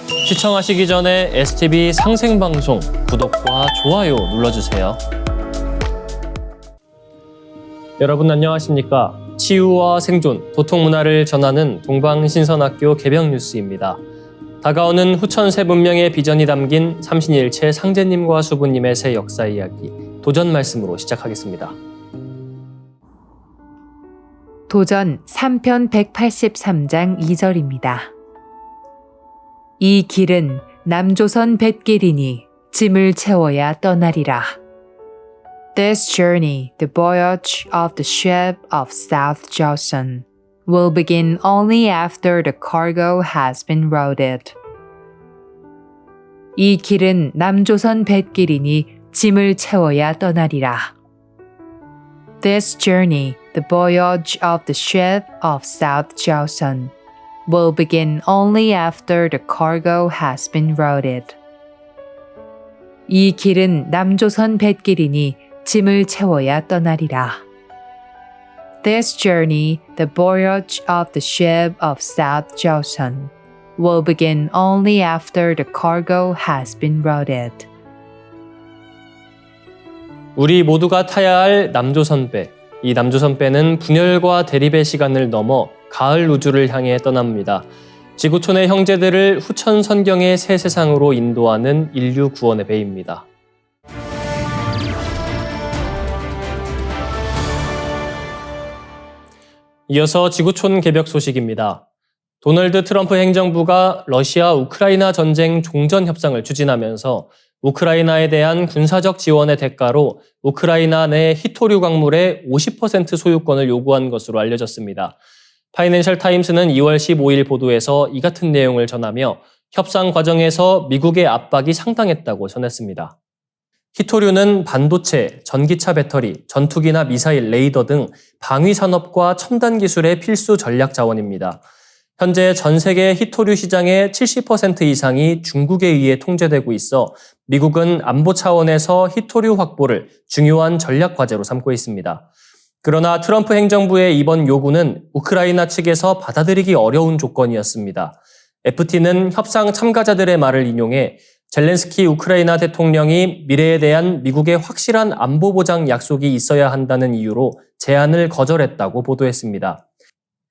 시청하시기 전에 STV 상생방송 구독과 좋아요 눌러주세요. 여러분 안녕하십니까? 치유와 생존, 도통문화를 전하는 동방신선학교 개병 뉴스입니다. 다가오는 후천 새 문명의 비전이 담긴 삼신일체 상제님과 수부님의 새 역사 이야기, 도전 말씀으로 시작하겠습니다. 도전 3편 183장 2절입니다. 이 길은 남조선 뱃길이니 짐을 채워야 떠나리라. This journey, the voyage of the ship of South Joseon, will begin only after the cargo has been loaded. 이 길은 남조선 뱃길이니 짐을 채워야 떠나리라. This journey, the voyage of the ship of South Joseon, will begin only after the cargo has been loaded. 이 길은 남조선 뱃길이니 짐을 채워야 떠나리라. This journey, the voyage of the ship of South Joseon, will begin only after the cargo has been loaded. 우리 모두가 타야 할 남조선배. 이 남조선배는 분열과 대립의 시간을 넘어 가을 우주를 향해 떠납니다. 지구촌의 형제들을 후천 선경의 새 세상으로 인도하는 인류 구원의 배입니다. 이어서 지구촌 개벽 소식입니다. 도널드 트럼프 행정부가 러시아 우크라이나 전쟁 종전 협상을 추진하면서 우크라이나에 대한 군사적 지원의 대가로 우크라이나 내 히토류 광물의 50% 소유권을 요구한 것으로 알려졌습니다. 파이낸셜 타임스는 2월 15일 보도에서 이 같은 내용을 전하며 협상 과정에서 미국의 압박이 상당했다고 전했습니다. 히토류는 반도체, 전기차 배터리, 전투기나 미사일, 레이더 등 방위 산업과 첨단 기술의 필수 전략 자원입니다. 현재 전 세계 히토류 시장의 70% 이상이 중국에 의해 통제되고 있어 미국은 안보 차원에서 히토류 확보를 중요한 전략 과제로 삼고 있습니다. 그러나 트럼프 행정부의 이번 요구는 우크라이나 측에서 받아들이기 어려운 조건이었습니다. FT는 협상 참가자들의 말을 인용해 젤렌스키 우크라이나 대통령이 미래에 대한 미국의 확실한 안보 보장 약속이 있어야 한다는 이유로 제안을 거절했다고 보도했습니다.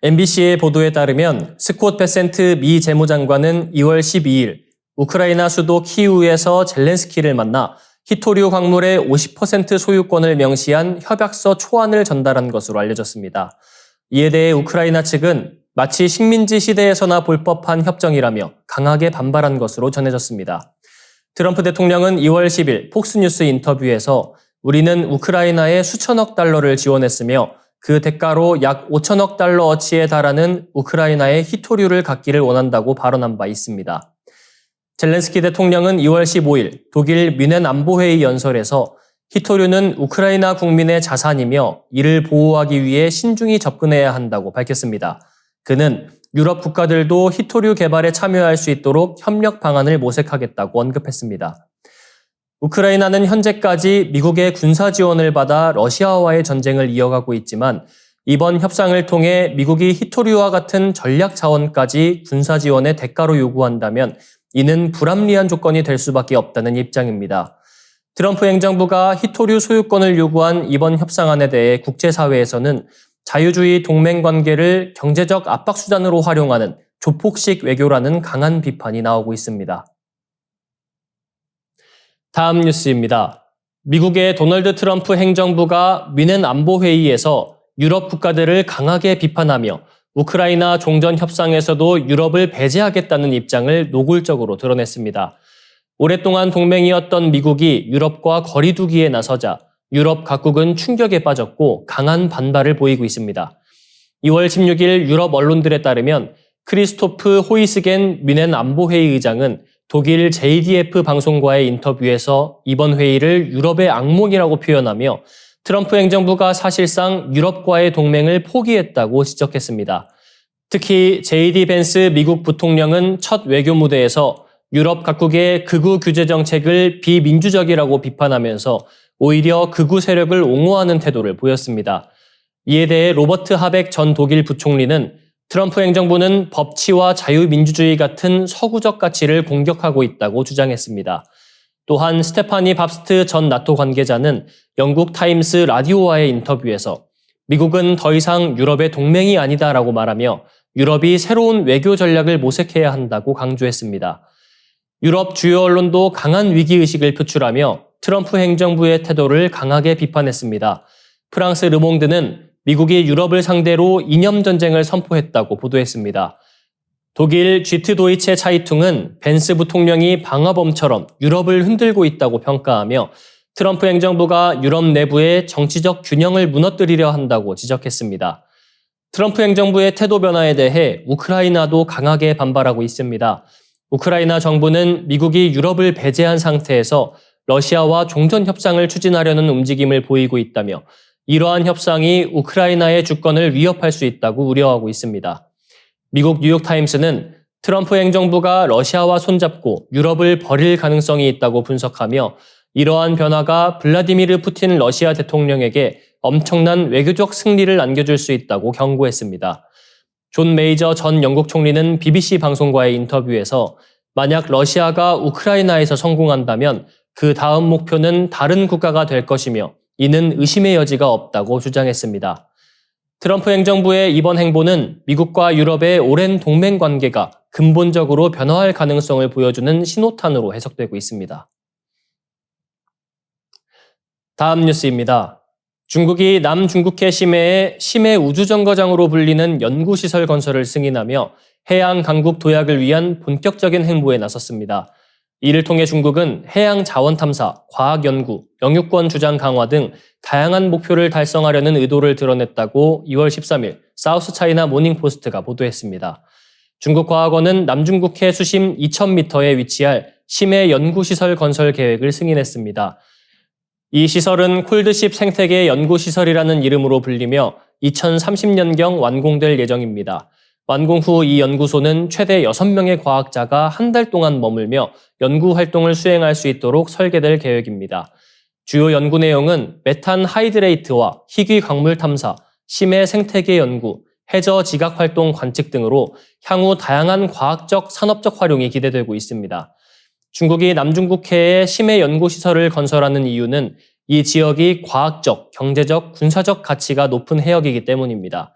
MBC의 보도에 따르면 스콧 베센트 미 재무장관은 2월 12일 우크라이나 수도 키이우에서 젤렌스키를 만나 히토류 광물의 50% 소유권을 명시한 협약서 초안을 전달한 것으로 알려졌습니다. 이에 대해 우크라이나 측은 마치 식민지 시대에서나 볼 법한 협정이라며 강하게 반발한 것으로 전해졌습니다. 트럼프 대통령은 2월 10일 폭스뉴스 인터뷰에서 우리는 우크라이나에 수천억 달러를 지원했으며 그 대가로 약 5천억 달러어치에 달하는 우크라이나의 히토류를 갖기를 원한다고 발언한 바 있습니다. 젤렌스키 대통령은 2월 15일 독일 뮌헨 안보회의 연설에서 히토류는 우크라이나 국민의 자산이며 이를 보호하기 위해 신중히 접근해야 한다고 밝혔습니다. 그는 유럽 국가들도 히토류 개발에 참여할 수 있도록 협력 방안을 모색하겠다고 언급했습니다. 우크라이나는 현재까지 미국의 군사 지원을 받아 러시아와의 전쟁을 이어가고 있지만 이번 협상을 통해 미국이 히토류와 같은 전략 자원까지 군사 지원의 대가로 요구한다면 이는 불합리한 조건이 될 수밖에 없다는 입장입니다. 트럼프 행정부가 히토류 소유권을 요구한 이번 협상안에 대해 국제사회에서는 자유주의 동맹 관계를 경제적 압박 수단으로 활용하는 조폭식 외교라는 강한 비판이 나오고 있습니다. 다음 뉴스입니다. 미국의 도널드 트럼프 행정부가 뮌헨 안보회의에서 유럽 국가들을 강하게 비판하며 우크라이나 종전 협상에서도 유럽을 배제하겠다는 입장을 노골적으로 드러냈습니다. 오랫동안 동맹이었던 미국이 유럽과 거리 두기에 나서자 유럽 각국은 충격에 빠졌고 강한 반발을 보이고 있습니다. 2월 16일 유럽 언론들에 따르면 크리스토프 호이스겐 뮌헨 안보회의 의장은 독일 JDF 방송과의 인터뷰에서 이번 회의를 유럽의 악몽이라고 표현하며 트럼프 행정부가 사실상 유럽과의 동맹을 포기했다고 지적했습니다. 특히 JD 벤스 미국 부통령은 첫 외교 무대에서 유럽 각국의 극우 규제 정책을 비민주적이라고 비판하면서 오히려 극우 세력을 옹호하는 태도를 보였습니다. 이에 대해 로버트 하벡 전 독일 부총리는 트럼프 행정부는 법치와 자유민주주의 같은 서구적 가치를 공격하고 있다고 주장했습니다. 또한 스테파니 밥스트 전 나토 관계자는 영국 타임스 라디오와의 인터뷰에서 미국은 더 이상 유럽의 동맹이 아니다라고 말하며 유럽이 새로운 외교 전략을 모색해야 한다고 강조했습니다. 유럽 주요 언론도 강한 위기의식을 표출하며 트럼프 행정부의 태도를 강하게 비판했습니다. 프랑스 르몽드는 미국이 유럽을 상대로 이념 전쟁을 선포했다고 보도했습니다. 독일 쥐트도이체 차이퉁은 벤스 부통령이 방화범처럼 유럽을 흔들고 있다고 평가하며 트럼프 행정부가 유럽 내부의 정치적 균형을 무너뜨리려 한다고 지적했습니다. 트럼프 행정부의 태도 변화에 대해 우크라이나도 강하게 반발하고 있습니다. 우크라이나 정부는 미국이 유럽을 배제한 상태에서 러시아와 종전 협상을 추진하려는 움직임을 보이고 있다며 이러한 협상이 우크라이나의 주권을 위협할 수 있다고 우려하고 있습니다. 미국 뉴욕타임스는 트럼프 행정부가 러시아와 손잡고 유럽을 버릴 가능성이 있다고 분석하며 이러한 변화가 블라디미르 푸틴 러시아 대통령에게 엄청난 외교적 승리를 안겨줄 수 있다고 경고했습니다. 존 메이저 전 영국 총리는 BBC 방송과의 인터뷰에서 만약 러시아가 우크라이나에서 성공한다면 그 다음 목표는 다른 국가가 될 것이며 이는 의심의 여지가 없다고 주장했습니다. 트럼프 행정부의 이번 행보는 미국과 유럽의 오랜 동맹 관계가 근본적으로 변화할 가능성을 보여주는 신호탄으로 해석되고 있습니다. 다음 뉴스입니다. 중국이 남중국해 심해에 심해 우주정거장으로 불리는 연구시설 건설을 승인하며 해양 강국 도약을 위한 본격적인 행보에 나섰습니다. 이를 통해 중국은 해양 자원 탐사, 과학 연구, 영유권 주장 강화 등 다양한 목표를 달성하려는 의도를 드러냈다고 2월 13일 사우스 차이나 모닝포스트가 보도했습니다. 중국 과학원은 남중국해 수심 2,000m에 위치할 심해 연구시설 건설 계획을 승인했습니다. 이 시설은 콜드십 생태계 연구시설이라는 이름으로 불리며 2030년경 완공될 예정입니다. 완공 후 이 연구소는 최대 6명의 과학자가 한 달 동안 머물며 연구 활동을 수행할 수 있도록 설계될 계획입니다. 주요 연구 내용은 메탄 하이드레이트와 희귀 광물 탐사, 심해 생태계 연구, 해저 지각 활동 관측 등으로 향후 다양한 과학적, 산업적 활용이 기대되고 있습니다. 중국이 남중국해에 심해 연구시설을 건설하는 이유는 이 지역이 과학적, 경제적, 군사적 가치가 높은 해역이기 때문입니다.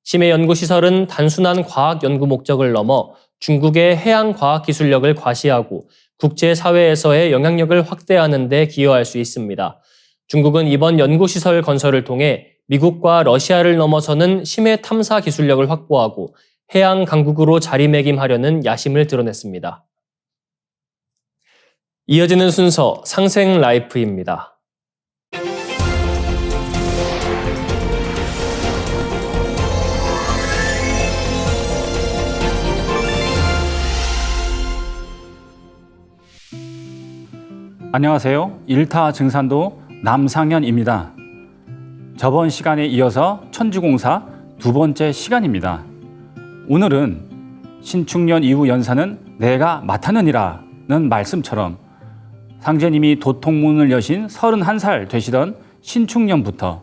심해 연구시설은 단순한 과학 연구 목적을 넘어 중국의 해양 과학 기술력을 과시하고 국제사회에서의 영향력을 확대하는 데 기여할 수 있습니다. 중국은 이번 연구시설 건설을 통해 미국과 러시아를 넘어서는 심해 탐사 기술력을 확보하고 해양 강국으로 자리매김하려는 야심을 드러냈습니다. 이어지는 순서 상생 라이프입니다. 안녕하세요. 일타 증산도 남상현입니다. 저번 시간에 이어서 천지공사 두 번째 시간입니다. 오늘은 신축년 이후 연사는 내가 맡았느니라는 말씀처럼 상제님이 도통문을 여신 31살 되시던 신축년부터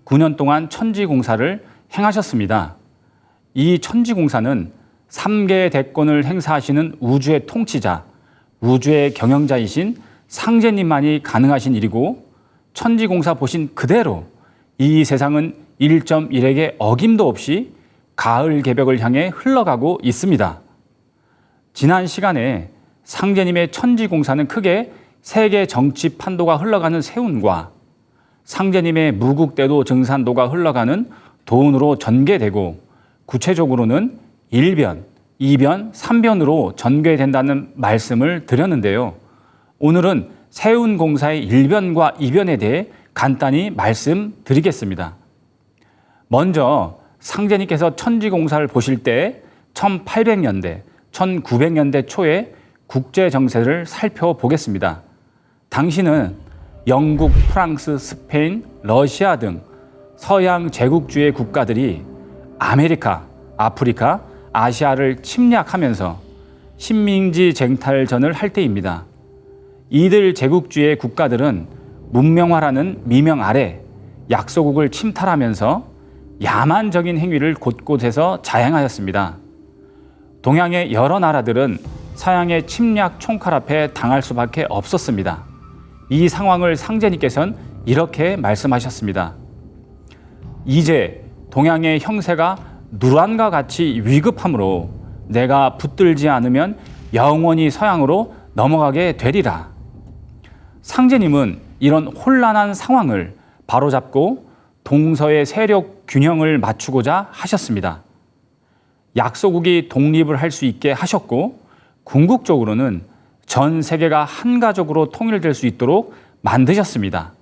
9년 동안 천지공사를 행하셨습니다. 이 천지공사는 3개의 대권을 행사하시는 우주의 통치자, 우주의 경영자이신 상제님만이 가능하신 일이고 천지공사 보신 그대로 이 세상은 1.1액의 어김도 없이 가을 개벽을 향해 흘러가고 있습니다. 지난 시간에 상제님의 천지공사는 크게 세계 정치 판도가 흘러가는 세운과 상제님의 무국대도 증산도가 흘러가는 도운으로 전개되고 구체적으로는 1변, 2변, 3변으로 전개된다는 말씀을 드렸는데요. 오늘은 세운공사의 1변과 2변에 대해 간단히 말씀드리겠습니다. 먼저 상제님께서 천지공사를 보실 때 1800년대, 1900년대 초에 국제정세를 살펴보겠습니다. 당시는 영국, 프랑스, 스페인, 러시아 등 서양 제국주의 국가들이 아메리카, 아프리카, 아시아를 침략하면서 식민지 쟁탈전을 할 때입니다. 이들 제국주의 국가들은 문명화라는 미명 아래 약소국을 침탈하면서 야만적인 행위를 곳곳에서 자행하였습니다. 동양의 여러 나라들은 서양의 침략 총칼 앞에 당할 수밖에 없었습니다. 이 상황을 상제님께서는 이렇게 말씀하셨습니다. 이제 동양의 형세가 누란과 같이 위급하므로 내가 붙들지 않으면 영원히 서양으로 넘어가게 되리라. 상제님은 이런 혼란한 상황을 바로잡고 동서의 세력 균형을 맞추고자 하셨습니다. 약소국이 독립을 할 수 있게 하셨고 궁극적으로는 전 세계가 한 가족으로 통일될 수 있도록 만드셨습니다.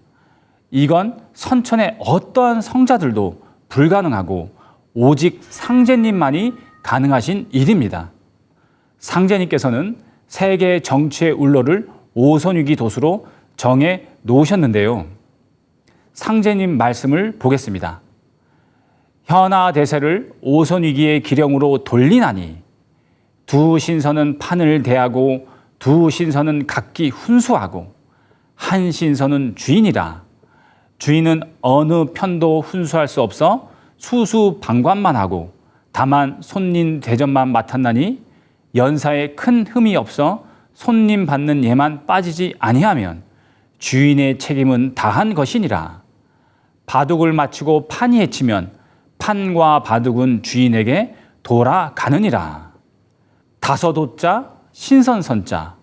이건 선천의 어떠한 성자들도 불가능하고 오직 상제님만이 가능하신 일입니다. 상제님께서는 세계 정치의 울로를 오선위기 도수로 정해 놓으셨는데요. 상제님 말씀을 보겠습니다. 현하 대세를 오선위기의 기령으로 돌리나니 두 신선은 판을 대하고 두 신선은 각기 훈수하고 한 신선은 주인이라. 주인은 어느 편도 훈수할 수 없어 수수방관만 하고 다만 손님 대접만 맡았나니 연사에 큰 흠이 없어 손님 받는 예만 빠지지 아니하면 주인의 책임은 다한 것이니라. 바둑을 맞추고 판이 해치면 판과 바둑은 주인에게 돌아가느니라. 다섯호자 신선선자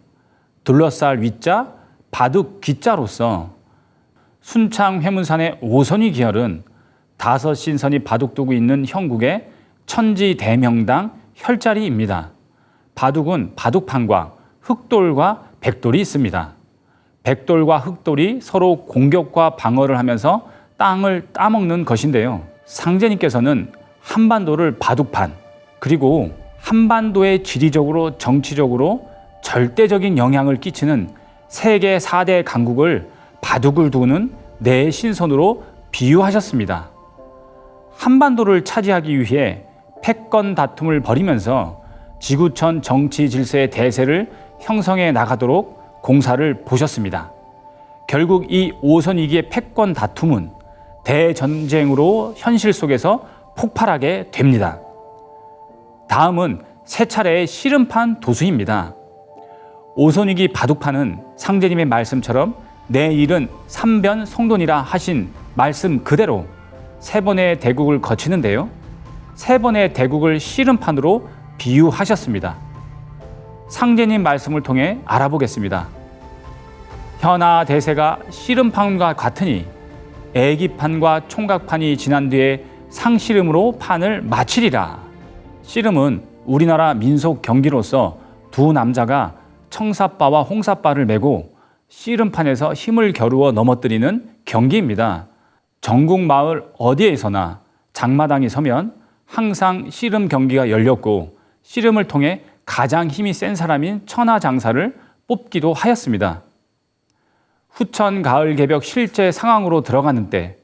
둘러쌀 위자 바둑 기자로서 순창 회문산의 오선위 기혈은 다섯 신선이 바둑 두고 있는 형국의 천지대명당 혈자리입니다. 바둑은 바둑판과 흑돌과 백돌이 있습니다. 백돌과 흑돌이 서로 공격과 방어를 하면서 땅을 따먹는 것인데요. 상제님께서는 한반도를 바둑판, 그리고 한반도에 지리적으로 정치적으로 절대적인 영향을 끼치는 세계 4대 강국을 바둑을 두는 네 신선으로 비유하셨습니다. 한반도를 차지하기 위해 패권 다툼을 벌이면서 지구촌 정치 질서의 대세를 형성해 나가도록 공사를 보셨습니다. 결국 이 오선위기의 패권 다툼은 대전쟁으로 현실 속에서 폭발하게 됩니다. 다음은 세 차례의 씨름판 도수입니다. 오선위기 바둑판은 상제님의 말씀처럼 내 일은 삼변 성돈이라 하신 말씀 그대로 세 번의 대국을 거치는데요. 세 번의 대국을 씨름판으로 비유하셨습니다. 상제님 말씀을 통해 알아보겠습니다. 현하 대세가 씨름판과 같으니 애기판과 총각판이 지난 뒤에 상씨름으로 판을 마치리라. 씨름은 우리나라 민속 경기로서 두 남자가 청사빠와 홍사빠를 메고 씨름판에서 힘을 겨루어 넘어뜨리는 경기입니다. 전국 마을 어디에서나 장마당이 서면 항상 씨름 경기가 열렸고 씨름을 통해 가장 힘이 센 사람인 천하장사를 뽑기도 하였습니다. 후천 가을 개벽 실제 상황으로 들어가는 때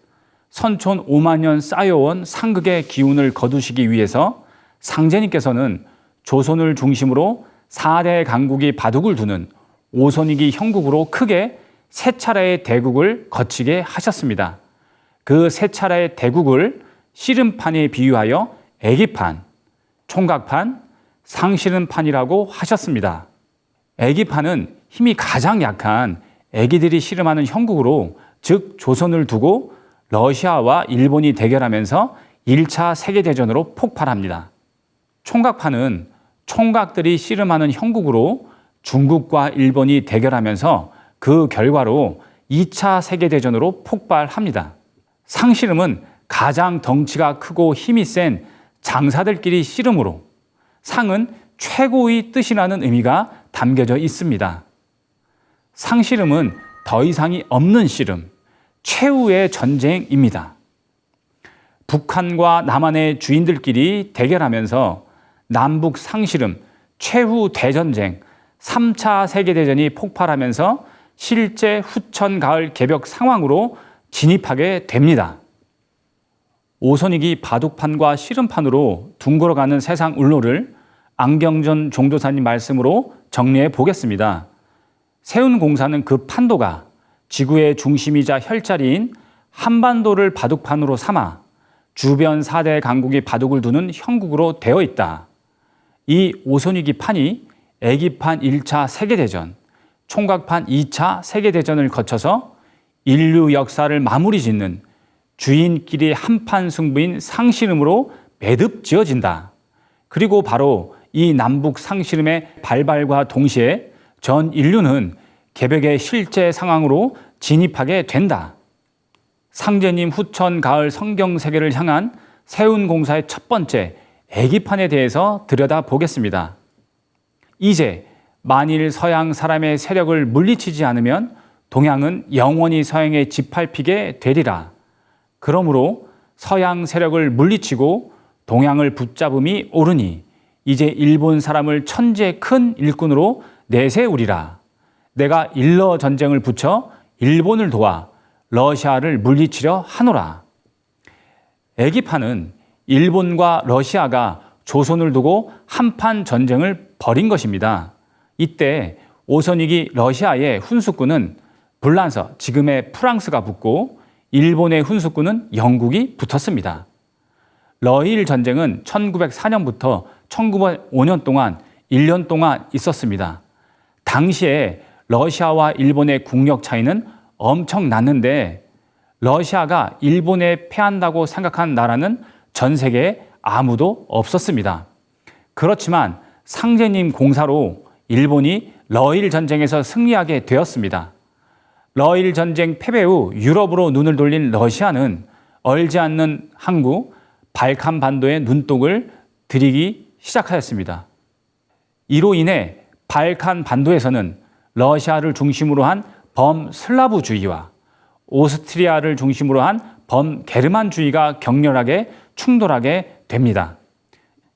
선촌 5만 년 쌓여온 상극의 기운을 거두시기 위해서 상제님께서는 조선을 중심으로 4대 강국이 바둑을 두는 오선위기 형국으로 크게 세 차례의 대국을 거치게 하셨습니다. 그 세 차례의 대국을 씨름판에 비유하여 애기판, 총각판, 상씨름판이라고 하셨습니다. 애기판은 힘이 가장 약한 애기들이 씨름하는 형국으로, 즉 조선을 두고 러시아와 일본이 대결하면서 1차 세계대전으로 폭발합니다. 총각판은 총각들이 씨름하는 형국으로 중국과 일본이 대결하면서 그 결과로 2차 세계대전으로 폭발합니다. 상씨름은 가장 덩치가 크고 힘이 센 장사들끼리 씨름으로 상은 최고의 뜻이라는 의미가 담겨져 있습니다. 상씨름은 더 이상이 없는 씨름, 최후의 전쟁입니다. 북한과 남한의 주인들끼리 대결하면서 남북 상씨름 최후 대전쟁 3차 세계대전이 폭발하면서 실제 후천 가을 개벽 상황으로 진입하게 됩니다. 오선위기 바둑판과 씨름판으로 둥글어가는 세상 울로를 안경전 종도사님 말씀으로 정리해 보겠습니다. 세운공사는 그 판도가 지구의 중심이자 혈자리인 한반도를 바둑판으로 삼아 주변 4대 강국이 바둑을 두는 형국으로 되어 있다. 이 오손위기 판이 애기판 1차 세계대전, 총각판 2차 세계대전을 거쳐서 인류 역사를 마무리 짓는 주인끼리 한판 승부인 상씨름으로 매듭 지어진다. 그리고 바로 이 남북 상씨름의 발발과 동시에 전 인류는 개벽의 실제 상황으로 진입하게 된다. 상제님 후천 가을 성경 세계를 향한 세운공사의 첫 번째 애기판에 대해서 들여다보겠습니다. 이제 만일 서양 사람의 세력을 물리치지 않으면 동양은 영원히 서양에 짓밟히게 되리라. 그러므로 서양 세력을 물리치고 동양을 붙잡음이 옳으니 이제 일본 사람을 천재 큰 일꾼으로 내세우리라. 내가 일러 전쟁을 붙여 일본을 도와 러시아를 물리치려 하노라. 애기판은 일본과 러시아가 조선을 두고 한판 전쟁을 벌인 것입니다. 이때 오손위기 러시아의 훈수군은 불란서, 지금의 프랑스가 붙고 일본의 훈수군은 영국이 붙었습니다. 러일 전쟁은 1904년부터 1905년 동안 1년 동안 있었습니다. 당시에 러시아와 일본의 국력 차이는 엄청 났는데 러시아가 일본에 패한다고 생각한 나라는 전 세계에 아무도 없었습니다. 그렇지만 상제님 공사로 일본이 러일 전쟁에서 승리하게 되었습니다. 러일 전쟁 패배 후 유럽으로 눈을 돌린 러시아는 얼지 않는 항구 발칸 반도에 눈독을 들이기 시작하였습니다. 이로 인해 발칸 반도에서는 러시아를 중심으로 한 범슬라브주의와 오스트리아를 중심으로 한 범게르만주의가 격렬하게 충돌하게 됩니다.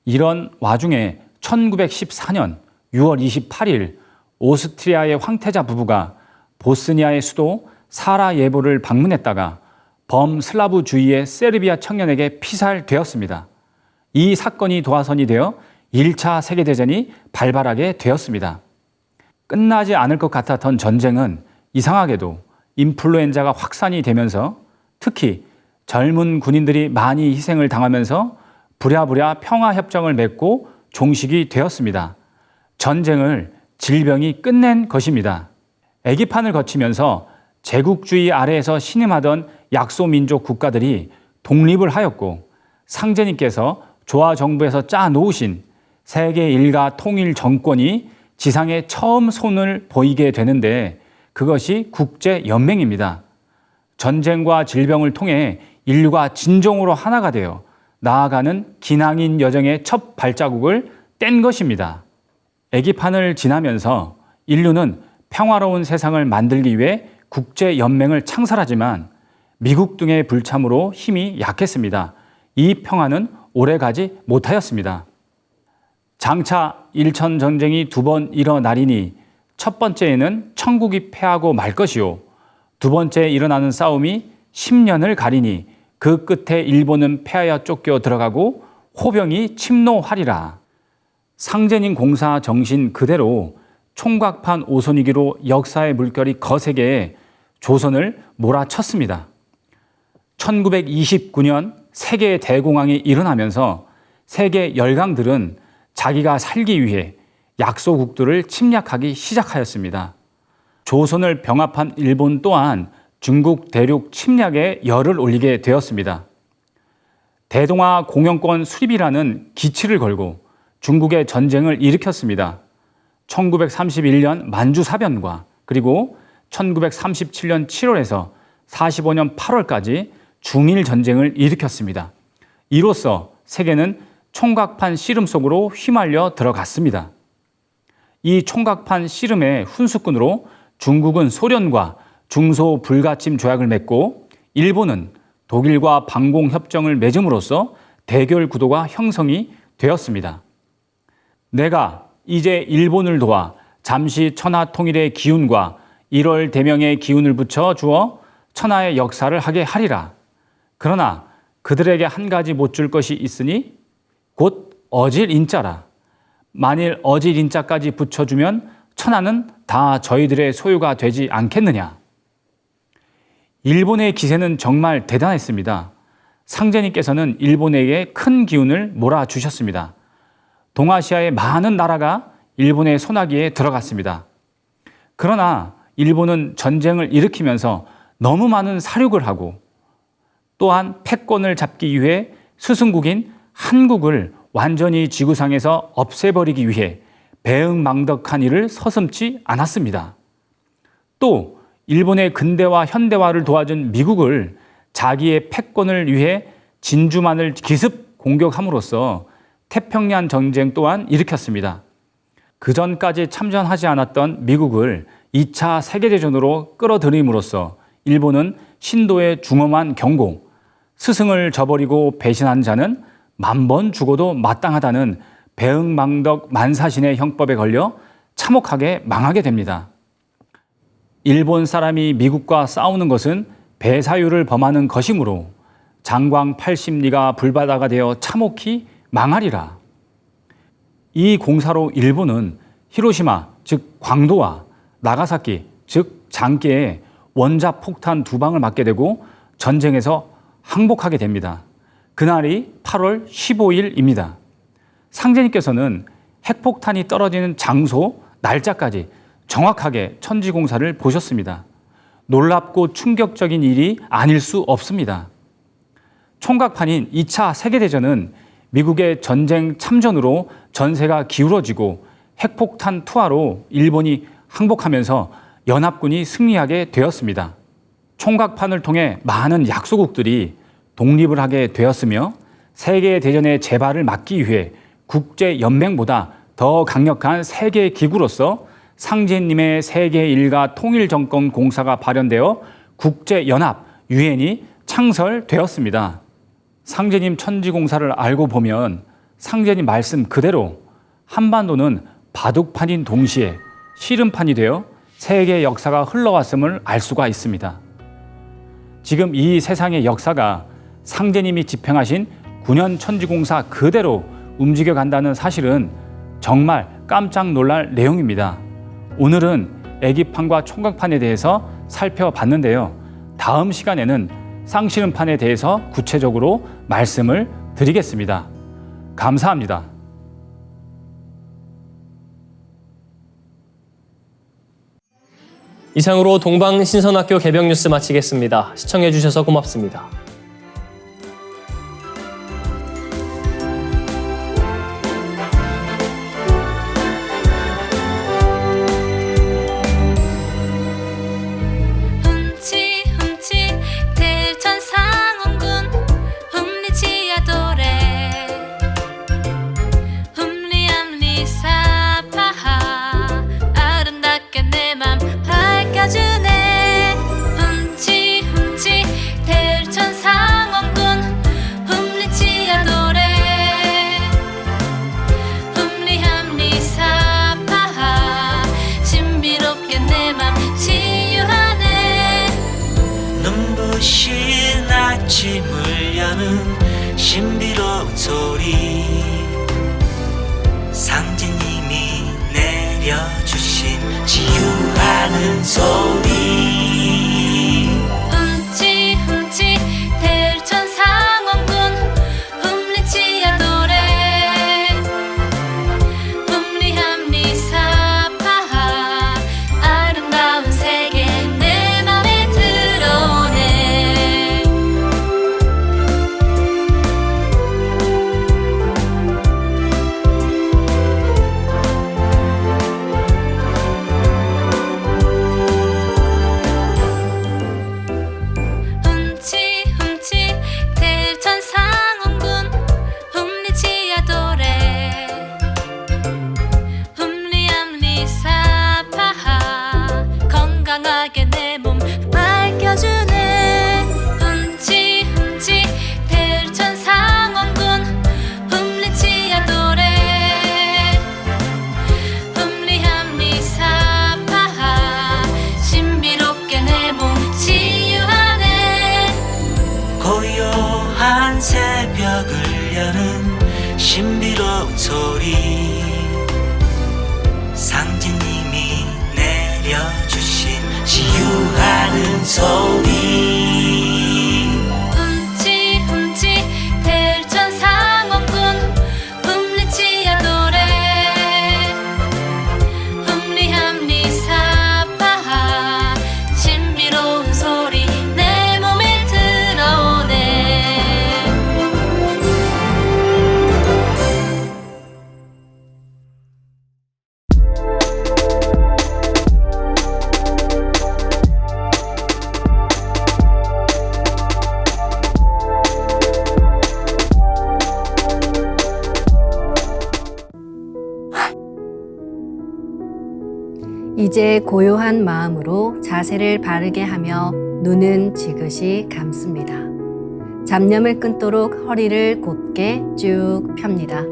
이런 와중에 1914년 6월 28일 오스트리아의 황태자 부부가 보스니아의 수도 사라예보를 방문했다가 범슬라브주의의 세르비아 청년에게 피살되었습니다. 이 사건이 도화선이 되어 1차 세계대전이 발발하게 되었습니다. 끝나지 않을 것 같았던 전쟁은 이상하게도 인플루엔자가 확산이 되면서 특히 젊은 군인들이 많이 희생을 당하면서 부랴부랴 평화협정을 맺고 종식이 되었습니다. 전쟁을 질병이 끝낸 것입니다. 애기판을 거치면서 제국주의 아래에서 신음하던 약소민족 국가들이 독립을 하였고 상제님께서 조화 정부에서 짜놓으신 세계 일가 통일 정권이 지상에 처음 손을 보이게 되는데 그것이 국제연맹입니다. 전쟁과 질병을 통해 인류가 진정으로 하나가 되어 나아가는 기낭인 여정의 첫 발자국을 뗀 것입니다. 애기판을 지나면서 인류는 평화로운 세상을 만들기 위해 국제연맹을 창설하지만 미국 등의 불참으로 힘이 약했습니다. 이 평화는 오래가지 못하였습니다. 장차 일천 전쟁이 2번 일어나리니 첫 번째에는 천국이 패하고 말 것이요 두 번째 일어나는 싸움이 10년을 가리니 그 끝에 일본은 패하여 쫓겨 들어가고 호병이 침노하리라. 상제님 공사 정신 그대로 총각판 오손위기로 역사의 물결이 거세게 조선을 몰아쳤습니다. 1929년 세계 대공황이 일어나면서 세계 열강들은 자기가 살기 위해 약소국들을 침략하기 시작하였습니다. 조선을 병합한 일본 또한 중국 대륙 침략에 열을 올리게 되었습니다. 대동아 공영권 수립이라는 기치를 걸고 중국의 전쟁을 일으켰습니다. 1931년 만주사변과 그리고 1937년 7월에서 45년 8월까지 중일 전쟁을 일으켰습니다. 이로써 세계는 총각판 씨름 속으로 휘말려 들어갔습니다. 이 총각판 씨름의 훈수꾼으로 중국은 소련과 중소 불가침 조약을 맺고 일본은 독일과 방공협정을 맺음으로써 대결 구도가 형성이 되었습니다. 내가 이제 일본을 도와 잠시 천하 통일의 기운과 1월 대명의 기운을 붙여 주어 천하의 역사를 하게 하리라. 그러나 그들에게 한 가지 못 줄 것이 있으니 곧 어질 인자라. 만일 어질 인자까지 붙여주면 천하는 다 저희들의 소유가 되지 않겠느냐. 일본의 기세는 정말 대단했습니다. 상제님께서는 일본에게 큰 기운을 몰아주셨습니다. 동아시아의 많은 나라가 일본의 손아귀에 들어갔습니다. 그러나 일본은 전쟁을 일으키면서 너무 많은 사륙을 하고 또한 패권을 잡기 위해 스승국인 한국을 완전히 지구상에서 없애버리기 위해 배응망덕한 일을 서슴지 않았습니다. 또 일본의 근대화 현대화를 도와준 미국을 자기의 패권을 위해 진주만을 기습 공격함으로써 태평양 전쟁 또한 일으켰습니다. 그 전까지 참전하지 않았던 미국을 2차 세계대전으로 끌어들임으로써 일본은 신도의 중엄한 경고, 스승을 저버리고 배신한 자는 만번 죽어도 마땅하다는 배응망덕 만사신의 형법에 걸려 참혹하게 망하게 됩니다. 일본 사람이 미국과 싸우는 것은 배사유를 범하는 것이므로 장광 80리가 불바다가 되어 참혹히 망하리라. 이 공사로 일본은 히로시마 즉 광도와 나가사키 즉 장계에 원자 폭탄 2방을 맞게 되고 전쟁에서 항복하게 됩니다. 그날이 8월 15일입니다. 상제님께서는 핵폭탄이 떨어지는 장소, 날짜까지 정확하게 천지공사를 보셨습니다. 놀랍고 충격적인 일이 아닐 수 없습니다. 총각판인 2차 세계대전은 미국의 전쟁 참전으로 전세가 기울어지고 핵폭탄 투하로 일본이 항복하면서 연합군이 승리하게 되었습니다. 총각판을 통해 많은 약소국들이 독립을 하게 되었으며 세계대전의 재발을 막기 위해 국제연맹보다 더 강력한 세계기구로서 상제님의 세계일가 통일정권 공사가 발현되어 국제연합 유엔이 창설되었습니다. 상제님 천지공사를 알고 보면 상제님 말씀 그대로 한반도는 바둑판인 동시에 씨름판이 되어 세계 역사가 흘러왔음을 알 수가 있습니다. 지금 이 세상의 역사가 상제님이 집행하신 9년 천지공사 그대로 움직여 간다는 사실은 정말 깜짝 놀랄 내용입니다. 오늘은 애기판과 총각판에 대해서 살펴봤는데요. 다음 시간에는 쌍씨름판에 대해서 구체적으로 말씀을 드리겠습니다. 감사합니다. 이상으로 동방신선학교 개병 뉴스 마치겠습니다. 시청해주셔서 고맙습니다. 이제 고요한 마음으로 자세를 바르게 하며 눈은 지그시 감습니다. 잡념을 끊도록 허리를 곧게 쭉 펴니다.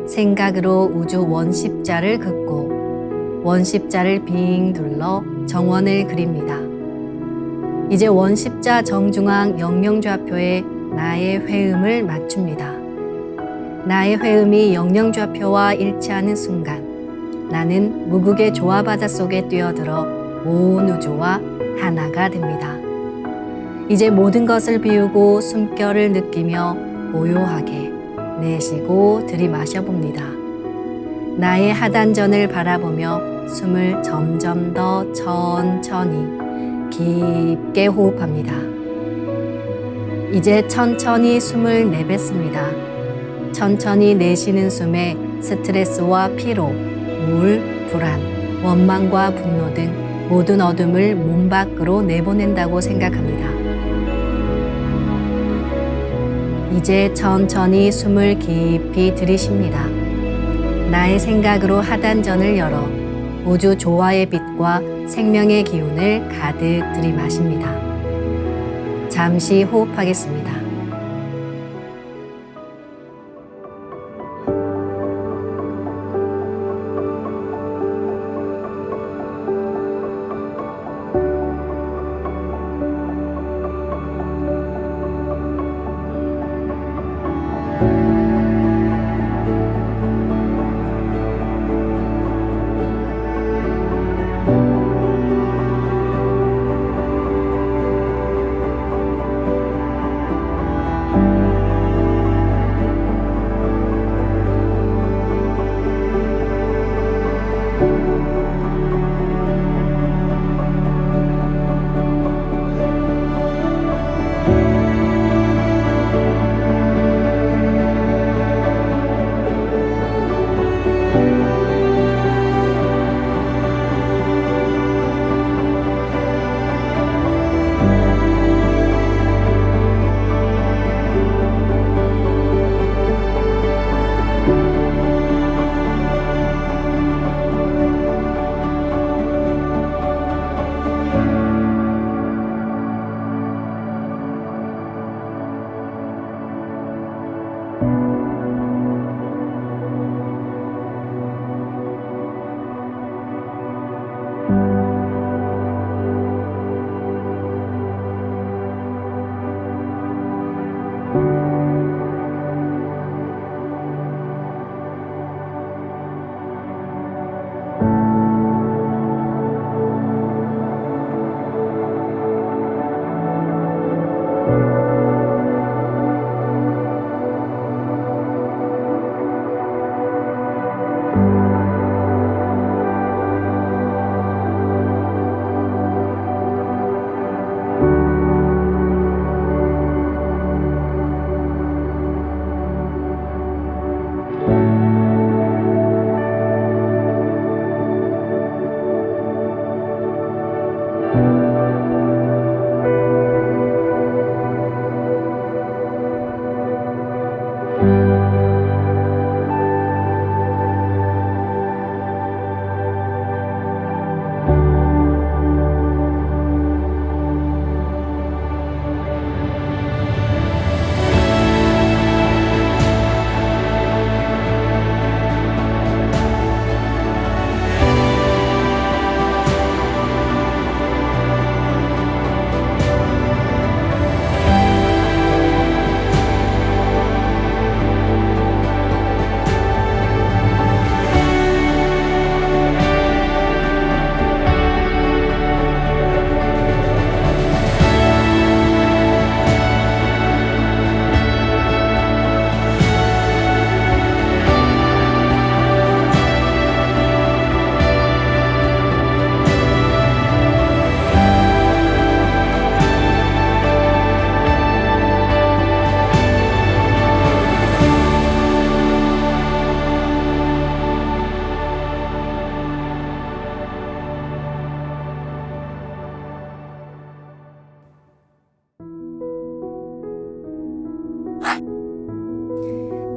생각으로 우주 원십자를 긋고 원십자를 빙 둘러 정원을 그립니다. 이제 원십자 정중앙 영명좌표에 나의 회음을 맞춥니다. 나의 회음이 영영좌표와 일치하는 순간 나는 무국의 조화바다 속에 뛰어들어 온 우주와 하나가 됩니다. 이제 모든 것을 비우고 숨결을 느끼며 고요하게 내쉬고 들이마셔 봅니다. 나의 하단전을 바라보며 숨을 점점 더 천천히 깊게 호흡합니다. 이제 천천히 숨을 내뱉습니다. 천천히 내쉬는 숨에 스트레스와 피로, 우울, 불안, 원망과 분노 등 모든 어둠을 몸 밖으로 내보낸다고 생각합니다. 이제 천천히 숨을 깊이 들이쉽니다. 나의 생각으로 하단전을 열어 우주 조화의 빛과 생명의 기운을 가득 들이마십니다. 잠시 호흡하겠습니다.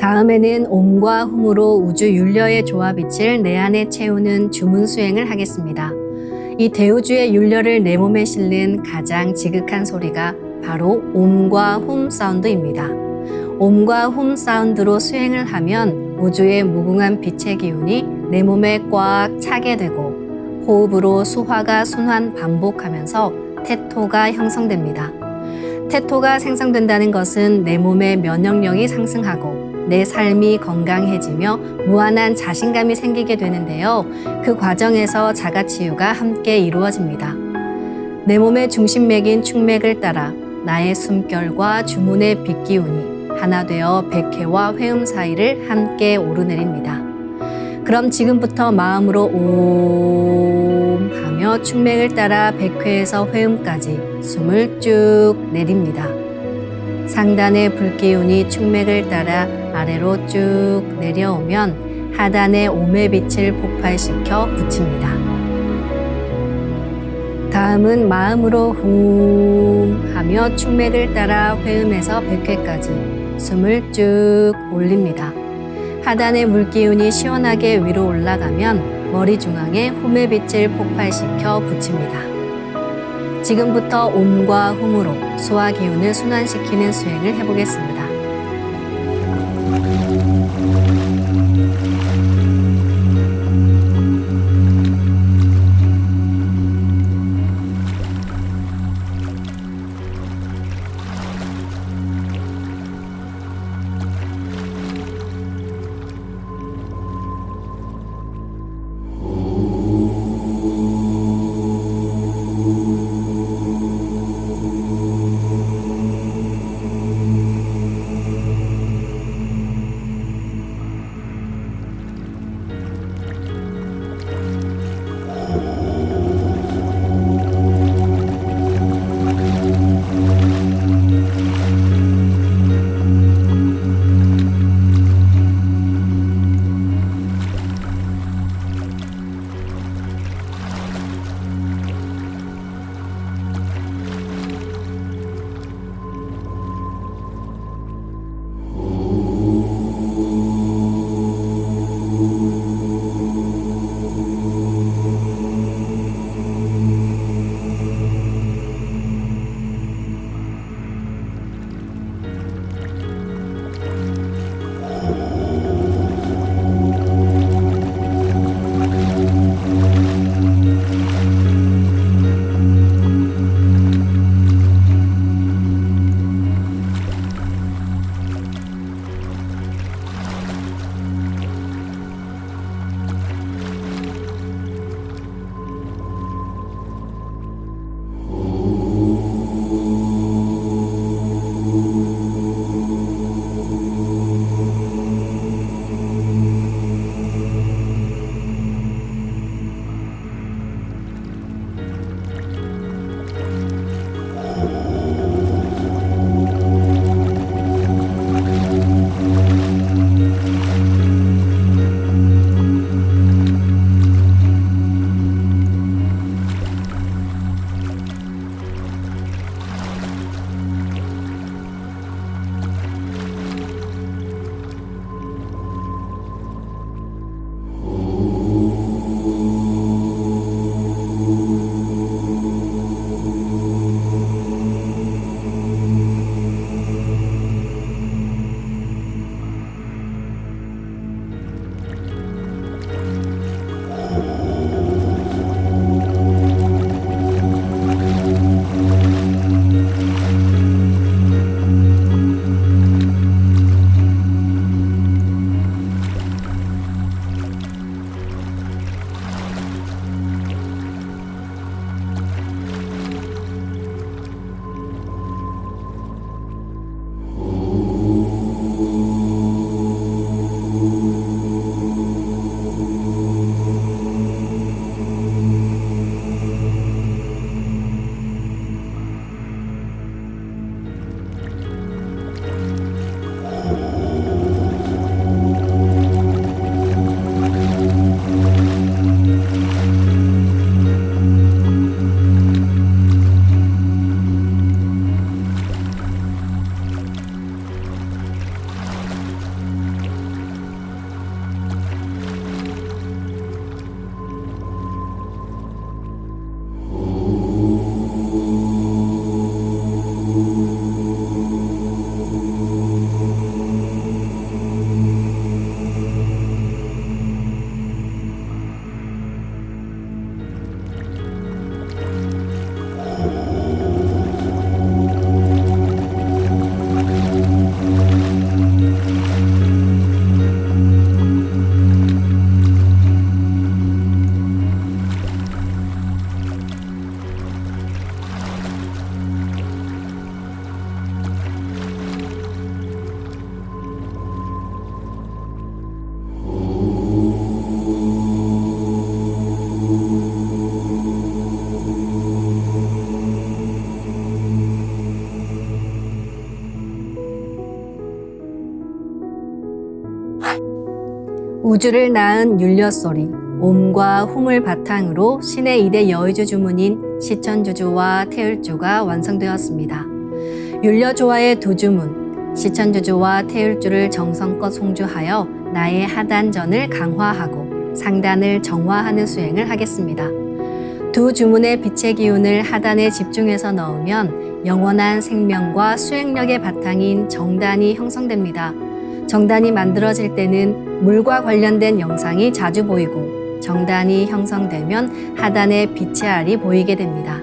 다음에는 옴과 훔으로 우주 윤려의 조화빛을 내 안에 채우는 주문 수행을 하겠습니다. 이 대우주의 윤려를 내 몸에 실는 가장 지극한 소리가 바로 옴과 훔 사운드입니다. 옴과 훔 사운드로 수행을 하면 우주의 무궁한 빛의 기운이 내 몸에 꽉 차게 되고 호흡으로 수화가 순환 반복하면서 태토가 형성됩니다. 태토가 생성된다는 것은 내 몸의 면역력이 상승하고 내 삶이 건강해지며 무한한 자신감이 생기게 되는데요. 그 과정에서 자가치유가 함께 이루어집니다. 내 몸의 중심맥인 축맥을 따라 나의 숨결과 주문의 빛기운이 하나 되어 백회와 회음 사이를 함께 오르내립니다. 그럼 지금부터 마음으로 옴 하며 축맥을 따라 백회에서 회음까지 숨을 쭉 내립니다. 상단의 불기운이 축맥을 따라 아래로 쭉 내려오면 하단의 옴의 빛을 폭발시켜 붙입니다. 다음은 마음으로 훔 하며 축맥을 따라 회음에서 백회까지 숨을 쭉 올립니다. 하단의 물기운이 시원하게 위로 올라가면 머리 중앙에 훔의 빛을 폭발시켜 붙입니다. 지금부터 옴과 훔으로 소화 기운을 순환시키는 수행을 해보겠습니다. 우주를 낳은 율려소리, 옴과 hum을 바탕으로 신의 2대 여의주 주문인 시천주주와 태율주가 완성되었습니다. 율려조화의 두 주문, 시천주주와 태율주를 정성껏 송주하여 나의 하단전을 강화하고 상단을 정화하는 수행을 하겠습니다. 두 주문의 빛의 기운을 하단에 집중해서 넣으면 영원한 생명과 수행력의 바탕인 정단이 형성됩니다. 정단이 만들어질 때는 물과 관련된 영상이 자주 보이고 정단이 형성되면 하단에 빛의 알이 보이게 됩니다.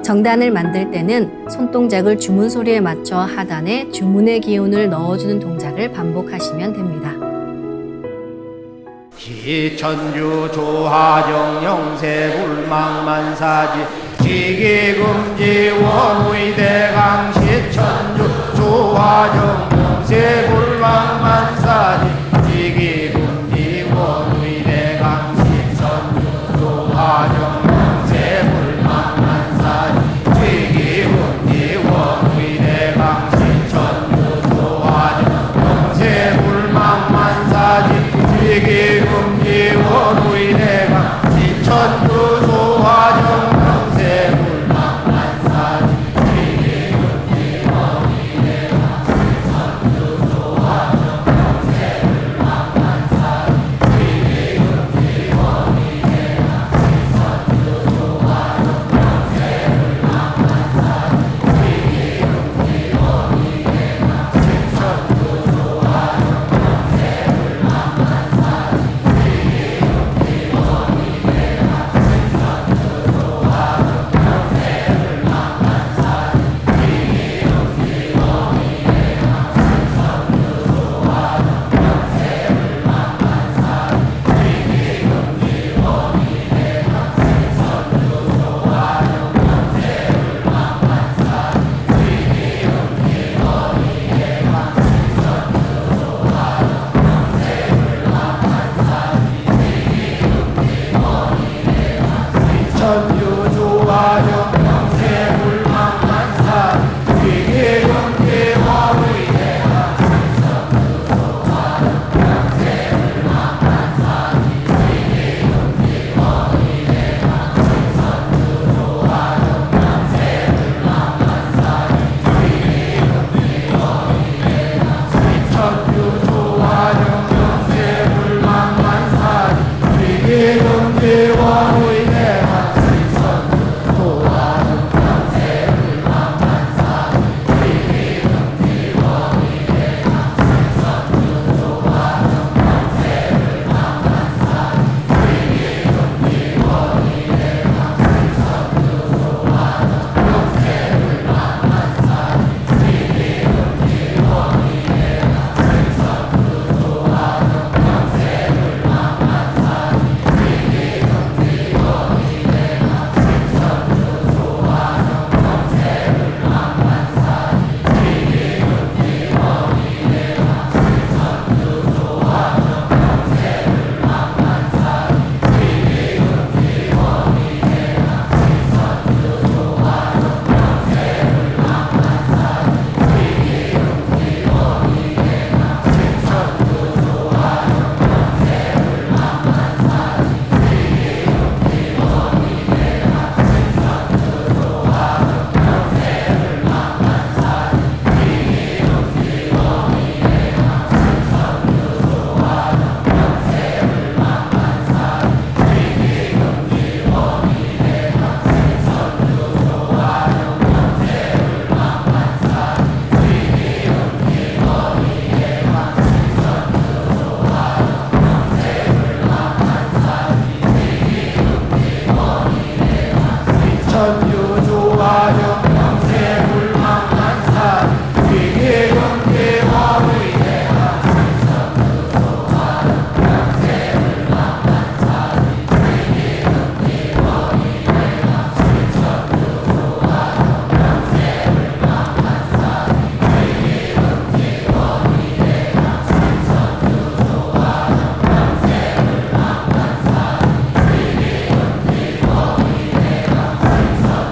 정단을 만들 때는 손동작을 주문 소리에 맞춰 하단에 주문의 기운을 넣어주는 동작을 반복하시면 됩니다. 시천주 조하정 영세불망만사지 지기금지 원의대강 시천주 조하정 영세불망만사지 지기금지 원의대강 시천주 조하정 영세불망만사지 지기금지 원의대강 시천주 조하정 영세불망만사지 지기금지 원의대강 시천주 조하정 영세불망만사지 지기금지 원의대강 시천주 조하정 영세불망만사지 지기금지 원의대강 시천주 조하정 영세불망만사지 지기금지 원의대강 시천주 조하정 시천주 조하정 영세불망만사지 지기금지 원의대강 시천주 조하정 영세불망만사지 지기금지 원의대강 시천주 조하정 영세불망만사지 지기금지 원의대강 시천주 조하정 영세불망만사지 지기금지 원의대강 시천주 조하정 영세불망만사지 지기금지 원의대강 시천주 조하정 영세불망만사지 지기금지 원의대강 시천주 조하정 영세불망만사지 지기금지 원의대강 시천주 조하정 영세불망만사지 지기금지 원의대강 시천주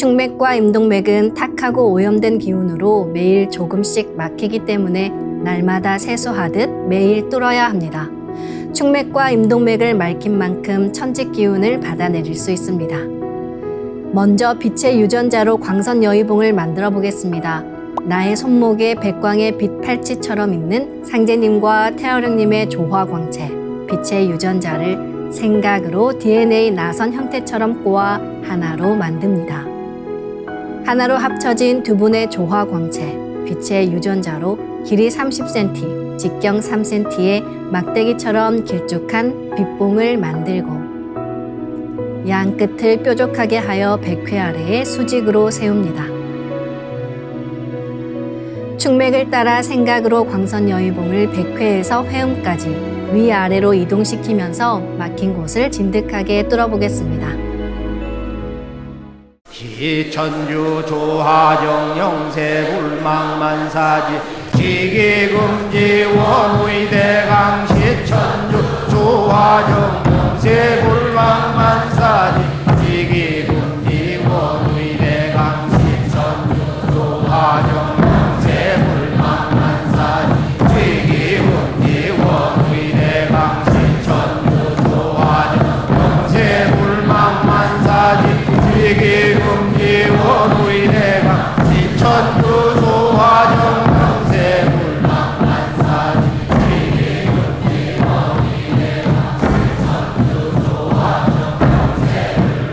충맥과 임동맥은 탁하고 오염된 기운으로 매일 조금씩 막히기 때문에 날마다 세수하듯 매일 뚫어야 합니다. 충맥과 임동맥을 맑힌 만큼 천직 기운을 받아내릴 수 있습니다. 먼저 빛의 유전자로 광선 여의봉을 만들어 보겠습니다. 나의 손목에 백광의 빛 팔찌처럼 있는 상제님과 태어령님의 조화광채, 빛의 유전자를 생각으로 DNA 나선 형태처럼 꼬아 하나로 만듭니다. 하나로 합쳐진 두 분의 조화광채, 빛의 유전자로 길이 30cm, 직경 3cm의 막대기처럼 길쭉한 빛봉을 만들고 양 끝을 뾰족하게 하여 백회 아래에 수직으로 세웁니다. 충맥을 따라 생각으로 광선 여의봉을 백회에서 회음까지 위아래로 이동시키면서 막힌 곳을 진득하게 뚫어보겠습니다. 기천주 조하정 영세 불망만사지 지기금지 원의대강 시천주 조하정 영세 불망만사지 지기금지 원의대강 시천주 조하정 영세 불망만사지 지기금지 원의대강 시천주 조하정 영세 불망만사지 지기금지 원의대강 시천주 조하정 영세 불망만사지 지기금지 원의대강 시천주 조하정 영세 불망만사지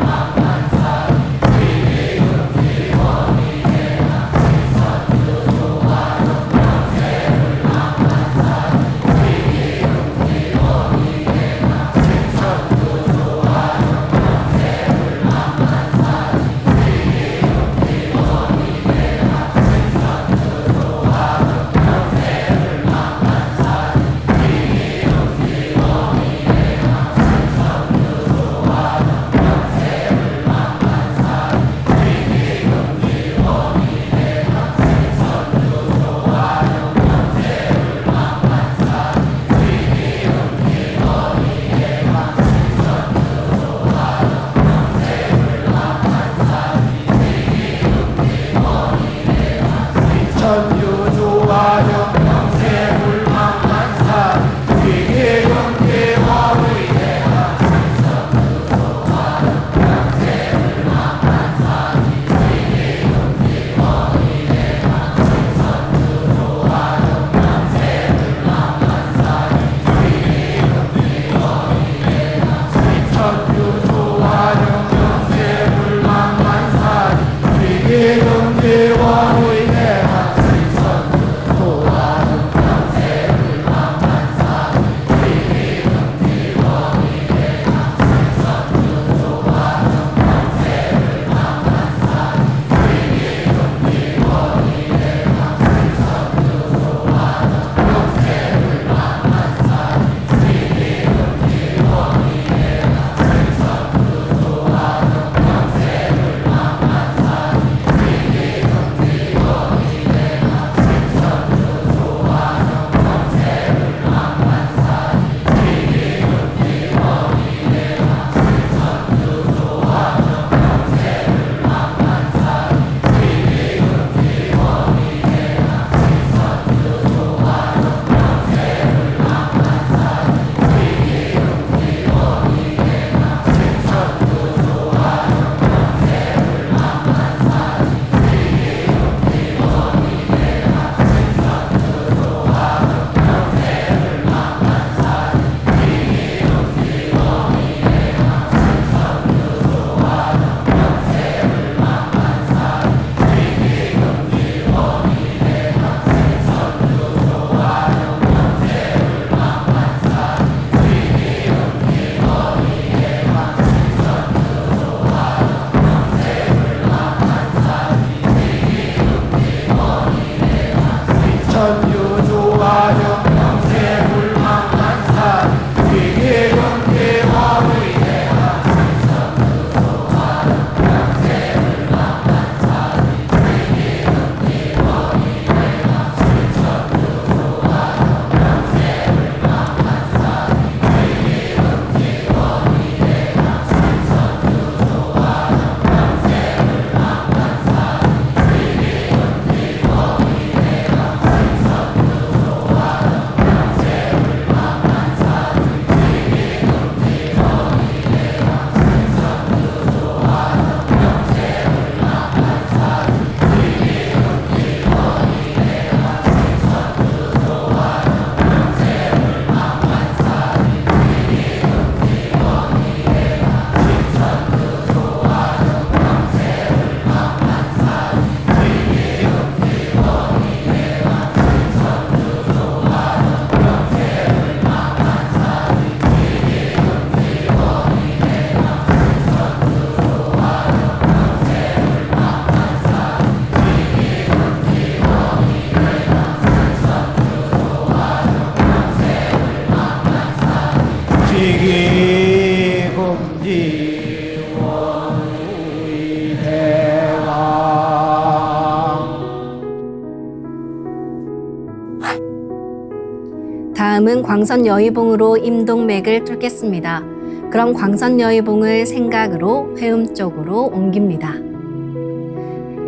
다음은 광선 여의봉으로 임동맥을 뚫겠습니다. 그럼 광선 여의봉을 생각으로 회음 쪽으로 옮깁니다.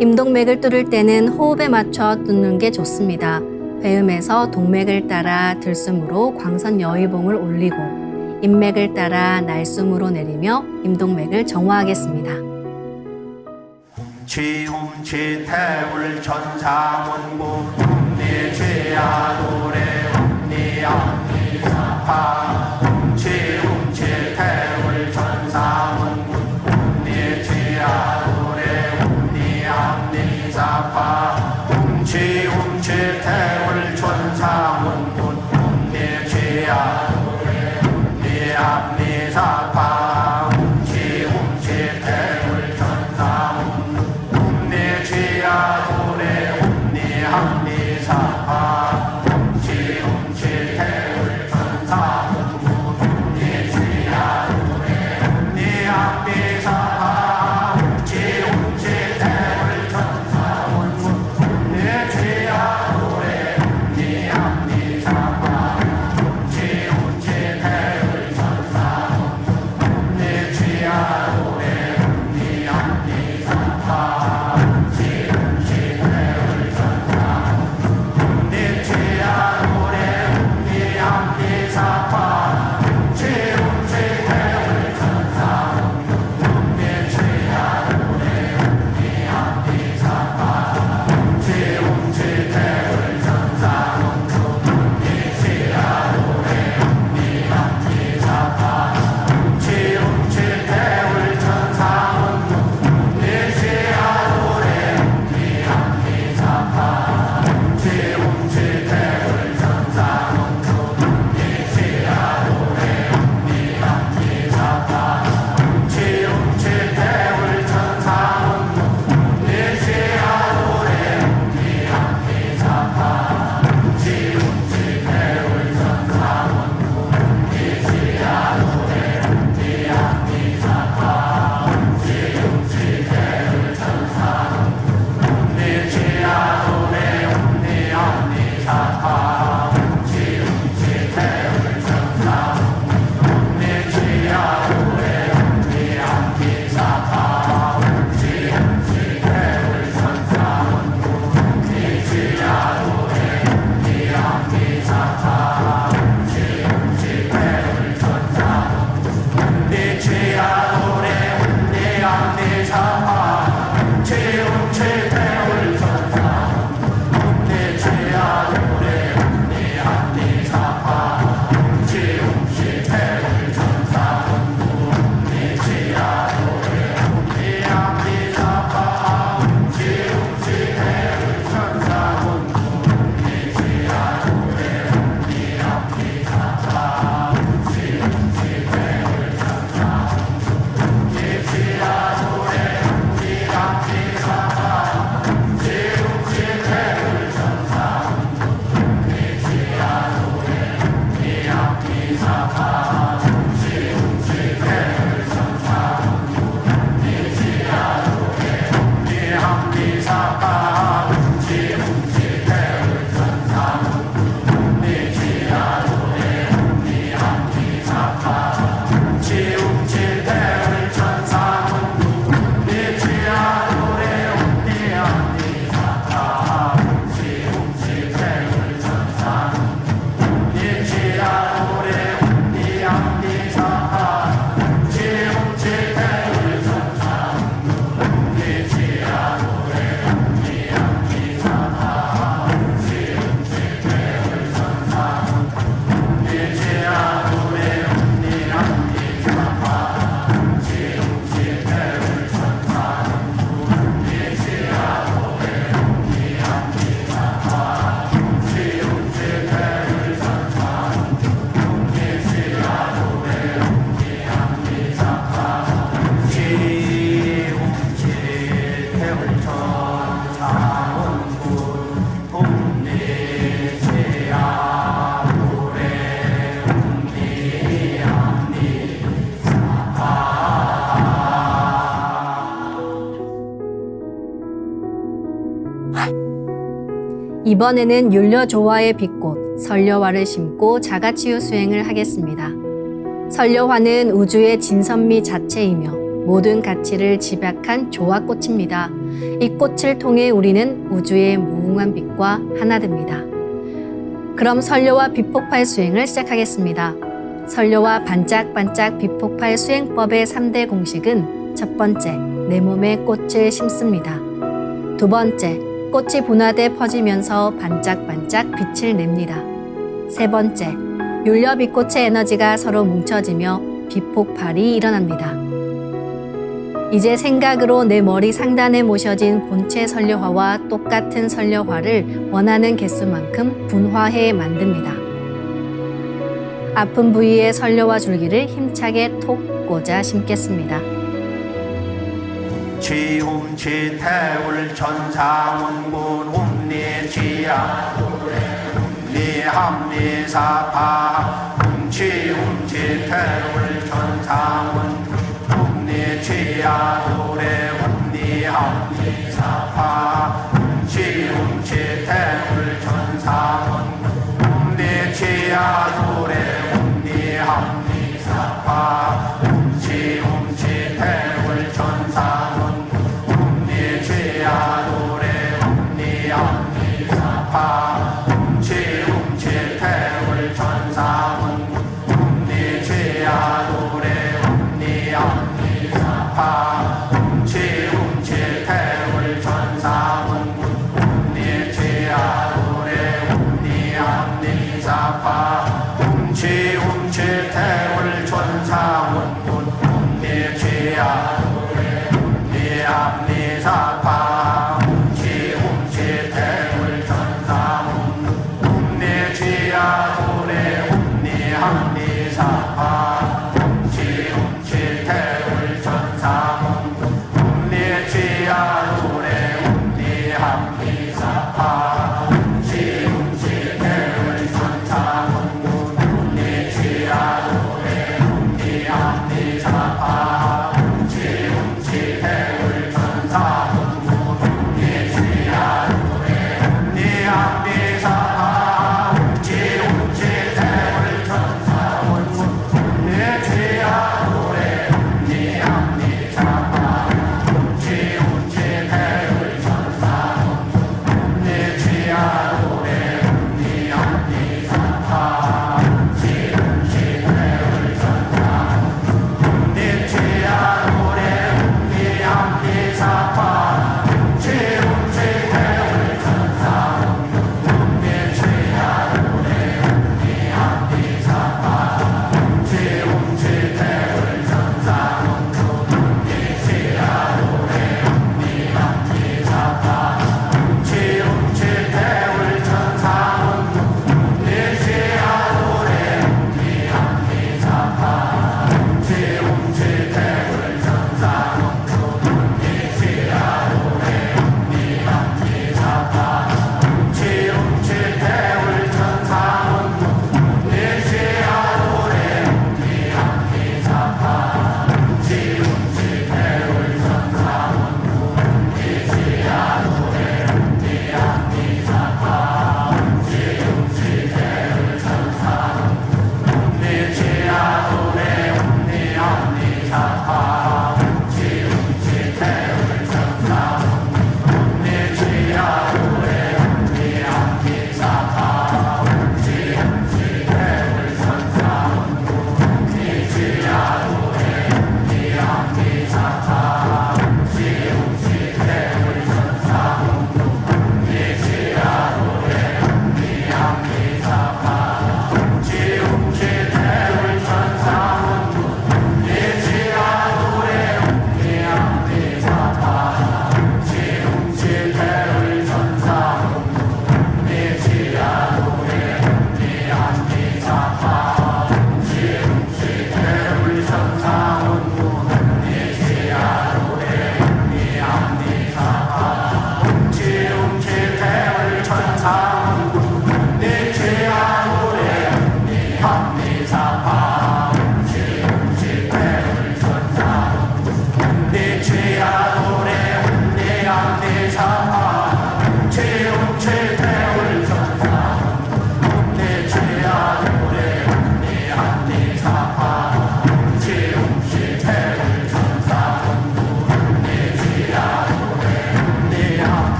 임동맥을 뚫을 때는 호흡에 맞춰 뚫는 게 좋습니다. 회음에서 동맥을 따라 들숨으로 광선 여의봉을 올리고 인맥을 따라 날숨으로 내리며 임동맥을 정화하겠습니다. 취움취태울 천사문구 ум니취야도래 ум니암니사파 취움취태울 천사문구 ум니취야도래 ум니암니사파 취움취태울 천사문구 ум니취야도래 ум니암니사파 취움취태울 천사문구 ум니취야도래 ум니암니사파 취움취태울 천사문구 ум니취야도래 ум니암니사파 취움취태울 천사문구 ум니취야도래 ум니암니사파 취움취태울 천사문구 ум니취야도래 ум니암니사파 이번에는 율려조화의 빛꽃 설려화를 심고 자가치유 수행을 하겠습니다. 설려화는 우주의 진선미 자체이며 모든 가치를 집약한 조화꽃입니다. 이 꽃을 통해 우리는 우주의 무궁한 빛과 하나 됩니다. 그럼 설려화 빛폭발 수행을 시작하겠습니다. 설려화 반짝반짝 빛폭발 수행법의 3대 공식은 첫 번째, 내 몸에 꽃을 심습니다. 두 번째, 꽃이 분화돼 퍼지면서 반짝반짝 빛을 냅니다. 세 번째, 율려 빛꽃의 에너지가 서로 뭉쳐지며 빛폭발이 일어납니다. 이제 생각으로 내 머리 상단에 모셔진 본체 설려화와 똑같은 설려화를 원하는 개수만큼 분화해 만듭니다. 아픈 부위에 설려화 줄기를 힘차게 톡 꽂아 심겠습니다. 지움치 태울 천상운군 움니지야 움니함니사파 움치 태울 천상운 움니지야 도래 움니함니사파 움치 태울 천상운 움니지야 도래 움니함니사파 움치 태울 천상운 움니지야도래 움니함니사파 움치 태울 천상운 움니지야도래 움니함니사파 움치 태울 천상운 움니지야도래 움니함니사파 움치 태울 천상운 움니지야도래 움니함니사파 움치 태울 천상운 움니지야도래 움니함니사파 움치 태울 천상운 움니지야도래 움니함니사파 움치 태울 천상운 움니지야도래 움니함니사파 움치 태울 천상운 움니지야도래 움니함니사파 움치 태울 천상운 움니지야도래 움니함니사파 움치 태울 천상운 움니지야도래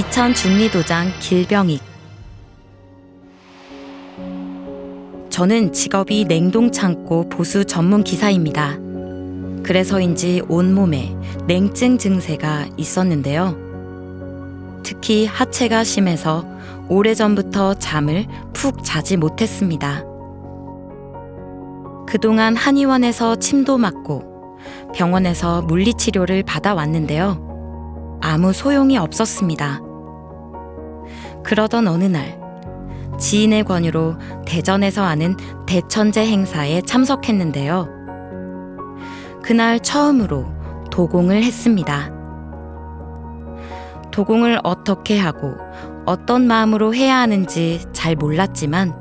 이천 중리도장 길병익. 저는 직업이 냉동창고 보수 전문 기사입니다. 그래서인지 온몸에 냉증 증세가 있었는데요. 특히 하체가 심해서 오래전부터 잠을 푹 자지 못했습니다. 그동안 한의원에서 침도 맞고 병원에서 물리치료를 받아왔는데요. 아무 소용이 없었습니다. 그러던 어느 날 지인의 권유로 대전에서 하는 대천제 행사에 참석했는데요. 그날 처음으로 도공을 했습니다. 도공을 어떻게 하고 어떤 마음으로 해야 하는지 잘 몰랐지만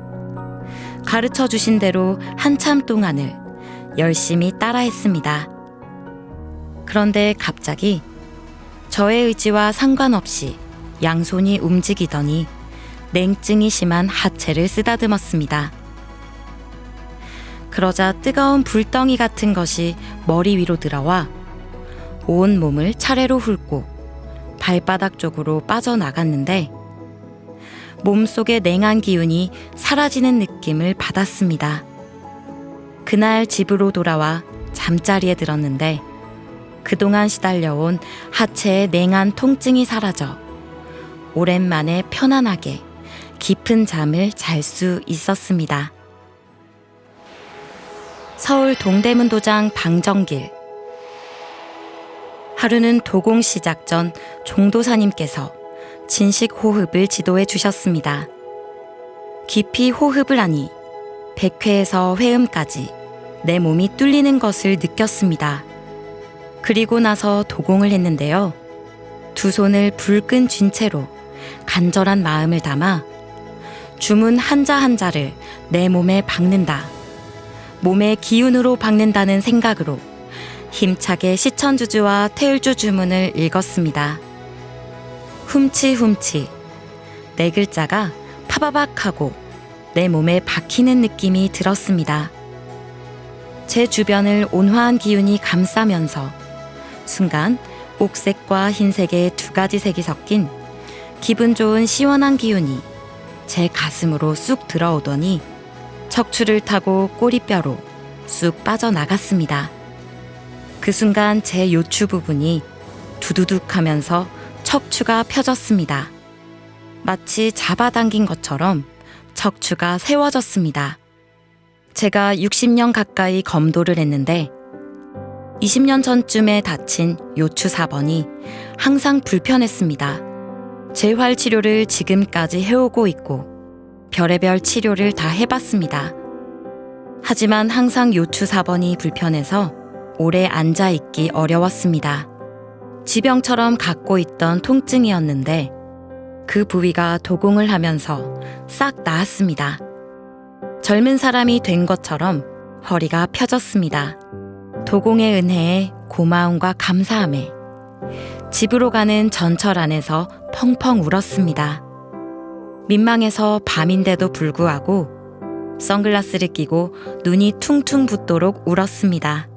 가르쳐 주신 대로 한참 동안을 열심히 따라했습니다. 그런데 갑자기 저의 의지와 상관없이 양손이 움직이더니 냉증이 심한 하체를 쓰다듬었습니다. 그러자 뜨거운 불덩이 같은 것이 머리 위로 들어와 온 몸을 차례로 훑고 발바닥 쪽으로 빠져나갔는데 몸속의 냉한 기운이 사라지는 느낌을 받았습니다. 그날 집으로 돌아와 잠자리에 들었는데 그동안 시달려온 하체의 냉한 통증이 사라져 오랜만에 편안하게 깊은 잠을 잘 수 있었습니다. 서울 동대문도장 방정길. 하루는 도공 시작 전 종도사님께서 진식 호흡을 지도해 주셨습니다. 깊이 호흡을 하니 100회에서 회음까지 내 몸이 뚫리는 것을 느꼈습니다. 그리고 나서 도공을 했는데요. 두 손을 불끈 쥔 채로 간절한 마음을 담아 주문 한자 한자를 내 몸에 박는다. 몸의 기운으로 박는다는 생각으로 힘차게 시천주주와 태율주 주문을 읽었습니다. 훔치 네 글자가 파바박하고 내 몸에 박히는 느낌이 들었습니다. 제 주변을 온화한 기운이 감싸면서 순간 옥색과 흰색의 두 가지 색이 섞인 기분 좋은 시원한 기운이 제 가슴으로 쑥 들어오더니 척추를 타고 꼬리뼈로 쑥 빠져나갔습니다. 그 순간 제 요추 부분이 두두둑 하면서 척추가 펴졌습니다. 마치 잡아당긴 것처럼 척추가 세워졌습니다. 제가 60년 가까이 검도를 했는데 20년 전쯤에 다친 요추 4번이 항상 불편했습니다. 재활 치료를 지금까지 해오고 있고 별의별 치료를 다 해봤습니다. 하지만 항상 요추 4번이 불편해서 오래 앉아있기 어려웠습니다. 지병처럼 갖고 있던 통증이었는데 그 부위가 도공을 하면서 싹 나았습니다. 젊은 사람이 된 것처럼 허리가 펴졌습니다. 도공의 은혜에 고마움과 감사함에 집으로 가는 전철 안에서 펑펑 울었습니다. 민망해서 밤인데도 불구하고 선글라스를 끼고 눈이 퉁퉁 붓도록 울었습니다.